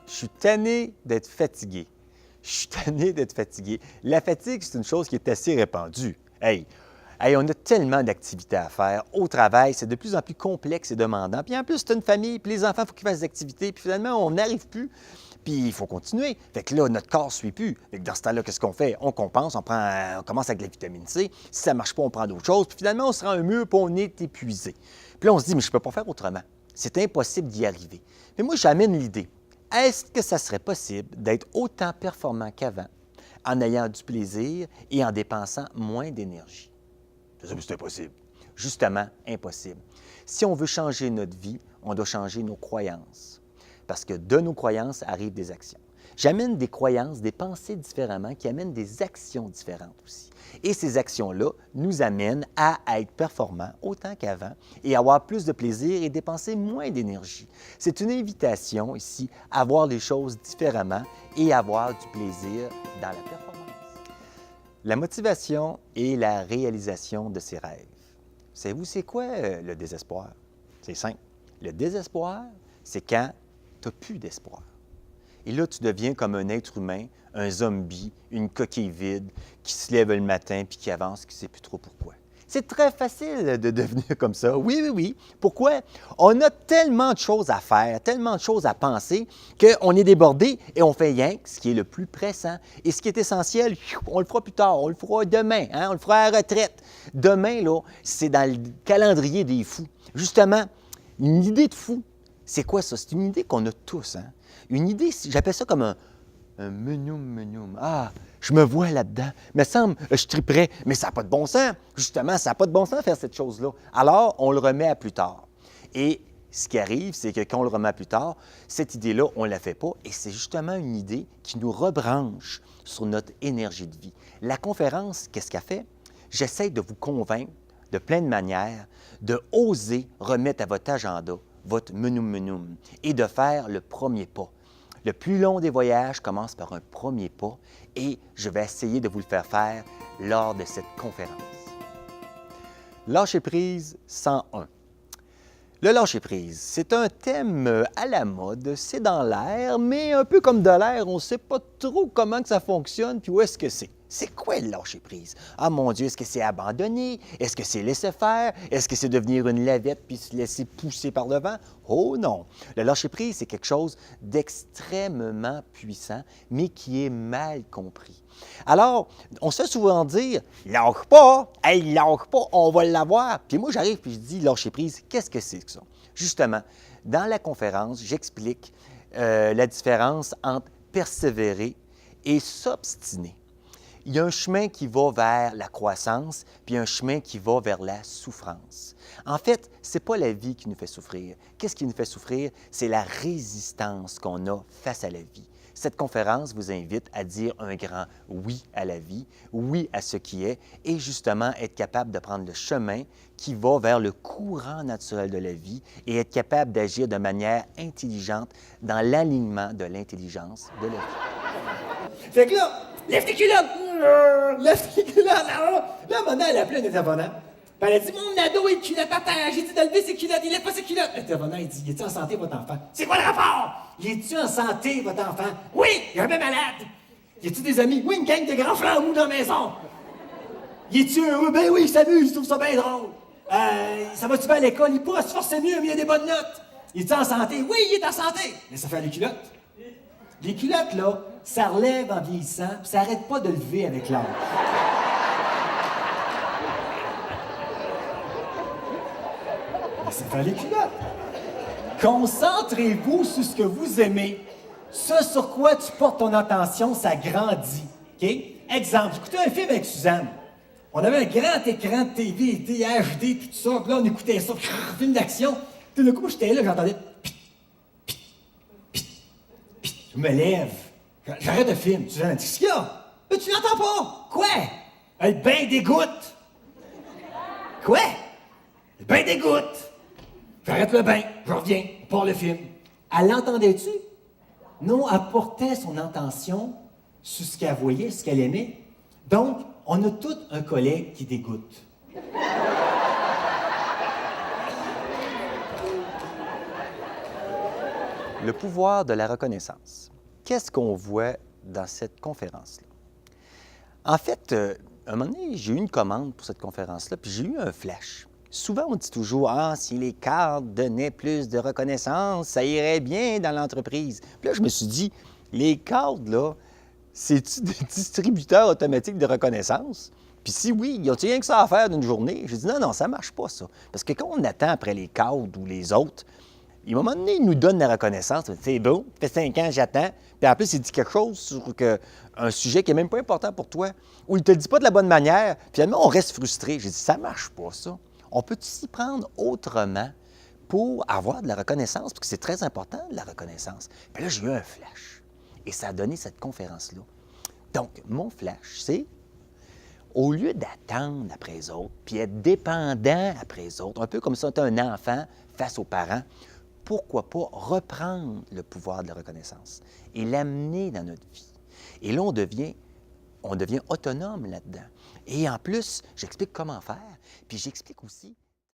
Je suis tanné d'être fatigué. Je suis tanné d'être fatigué. La fatigue, c'est une chose qui est assez répandue. Hey, on a tellement d'activités à faire. Au travail, c'est de plus en plus complexe et demandant. Puis en plus, c'est une famille, puis les enfants, il faut qu'ils fassent des activités. Puis finalement, on n'arrive plus. Puis il faut continuer. Fait que là, notre corps ne suit plus. Fait que dans ce temps-là, qu'est-ce qu'on fait? On compense, on commence avec la vitamine C. Si ça ne marche pas, on prend d'autres choses. Puis finalement, on se rend un mur, puis on est épuisé. Puis là, on se dit, mais je ne peux pas faire autrement. C'est impossible d'y arriver. Mais moi, j'amène l'idée. Est-ce que ça serait possible d'être autant performant qu'avant en ayant du plaisir et en dépensant moins d'énergie? C'est impossible. Justement, impossible. Si on veut changer notre vie, on doit changer nos croyances. Parce que de nos croyances arrivent des actions. J'amène des croyances, des pensées différemment qui amènent des actions différentes aussi. Et ces actions-là nous amènent à être performants autant qu'avant et avoir plus de plaisir et dépenser moins d'énergie. C'est une invitation ici à voir les choses différemment et avoir du plaisir dans la performance. La motivation et la réalisation de ses rêves. Savez-vous, c'est quoi le désespoir? C'est simple. Le désespoir, c'est quand tu n'as plus d'espoir. Et là, tu deviens comme un être humain, un zombie, une coquille vide, qui se lève le matin puis qui avance, qui ne sait plus trop pourquoi. C'est très facile de devenir comme ça. Oui. Pourquoi? On a tellement de choses à faire, tellement de choses à penser, qu'on est débordé et on fait rien que ce qui est le plus pressant. Et ce qui est essentiel, on le fera plus tard, on le fera demain, on le fera à la retraite. Demain, là, c'est dans le calendrier des fous. Justement, une idée de fou, c'est quoi ça? C'est une idée qu'on a tous. Une idée, j'appelle ça comme un menum. Ah, je me vois là-dedans. Me semble, je triperais, mais ça n'a pas de bon sens. Justement, ça n'a pas de bon sens de faire cette chose-là. Alors, on le remet à plus tard. Et ce qui arrive, c'est que quand on le remet à plus tard, cette idée-là, on ne la fait pas. Et c'est justement une idée qui nous rebranche sur notre énergie de vie. La conférence, qu'est-ce qu'elle fait? J'essaie de vous convaincre de plein de manières de oser remettre à votre agenda votre menum et de faire le premier pas. Le plus long des voyages commence par un premier pas et je vais essayer de vous le faire lors de cette conférence. Lâcher prise 101. Le lâcher-prise, c'est un thème à la mode, c'est dans l'air, mais un peu comme de l'air, on ne sait pas trop comment que ça fonctionne puis où est-ce que c'est. C'est quoi le lâcher-prise? Ah mon Dieu, est-ce que c'est abandonner? Est-ce que c'est laisser faire? Est-ce que c'est devenir une lavette puis se laisser pousser par devant? Oh non! Le lâcher-prise, c'est quelque chose d'extrêmement puissant, mais qui est mal compris. Alors, on se fait souvent dire « lâche pas! Hey, lâche pas! On va l'avoir! » Puis moi, j'arrive puis je dis « lâcher prise, qu'est-ce que c'est que ça? » Justement, dans la conférence, j'explique la différence entre persévérer et s'obstiner. Il y a un chemin qui va vers la croissance, puis un chemin qui va vers la souffrance. En fait, ce n'est pas la vie qui nous fait souffrir. Qu'est-ce qui nous fait souffrir? C'est la résistance qu'on a face à la vie. Cette conférence vous invite à dire un grand oui à la vie, oui à ce qui est, et justement être capable de prendre le chemin qui va vers le courant naturel de la vie et être capable d'agir de manière intelligente dans l'alignement de l'intelligence de la vie. Fait que là, lève tes culottes! Lève tes culottes! Là, maman, elle a appelé un intervenant. Puis elle a dit, mon ado est culotte à terre. J'ai dit de lever ses culottes, il lève pas ses culottes. L'intervenant, il dit, il est-tu en santé, votre enfant? C'est quoi le rapport? Il est-tu en santé, votre enfant? Oui, il est un peu malade. Y a-tu des amis? Oui, une gang de grands flambous dans la maison. Il est-tu heureux? Ben oui, il s'amuse, je trouve ça bien drôle. Ça va-tu bien à l'école? Il pourra se forcer mieux, mais il a des bonnes notes. Il est-tu en santé? Oui, il est en santé. Mais ça fait les culottes. Les culottes, là, ça relève en vieillissant, puis ça arrête pas de lever avec l'âge. Mais ça fait les culottes. Concentrez-vous sur ce que vous aimez. Ce sur quoi tu portes ton attention, ça grandit. OK? Exemple, j'écoutais un film avec Suzanne. On avait un grand écran de TV, HD, tout ça, puis là, on écoutait ça, film d'action. Tout d'un coup, j'étais là, j'entendais... Je me lève. J'arrête le film. Suzanne a dit, qu'est-ce qu'il y a? Mais tu l'entends pas. Quoi? Elle ben dégoûte. Quoi? Elle ben dégoûte. J'arrête le bain, je reviens, on part le film. Elle l'entendait-tu? Non, elle portait son attention sur ce qu'elle voyait, ce qu'elle aimait. Donc, on a tous un collègue qui dégoûte. Le pouvoir de la reconnaissance. Qu'est-ce qu'on voit dans cette conférence-là? En fait, à un moment donné, j'ai eu une commande pour cette conférence-là, puis j'ai eu un flash. Souvent, on dit toujours: Ah, si les cadres donnaient plus de reconnaissance, ça irait bien dans l'entreprise. Puis là, je me suis dit: les cadres, là, c'est-tu des distributeurs automatiques de reconnaissance? Puis si oui, y a-t-il rien que ça à faire d'une journée? J'ai dit: non, ça marche pas, ça. Parce que quand on attend après les cadres ou les autres, à un moment donné, ils nous donnent la reconnaissance. C'est bon, ça fait 5 ans, j'attends. Puis en plus, il dit quelque chose sur un sujet qui n'est même pas important pour toi, ou il ne te le dit pas de la bonne manière. Finalement, on reste frustré. J'ai dit: ça marche pas, ça. On peut s'y prendre autrement pour avoir de la reconnaissance, parce que c'est très important, la reconnaissance. Puis là, j'ai eu un flash. Et ça a donné cette conférence-là. Donc, mon flash, c'est au lieu d'attendre après les autres, puis être dépendant après les autres, un peu comme si on était un enfant face aux parents, pourquoi pas reprendre le pouvoir de la reconnaissance et l'amener dans notre vie. Et là, on devient autonome là-dedans. Et en plus, j'explique comment faire, puis j'explique aussi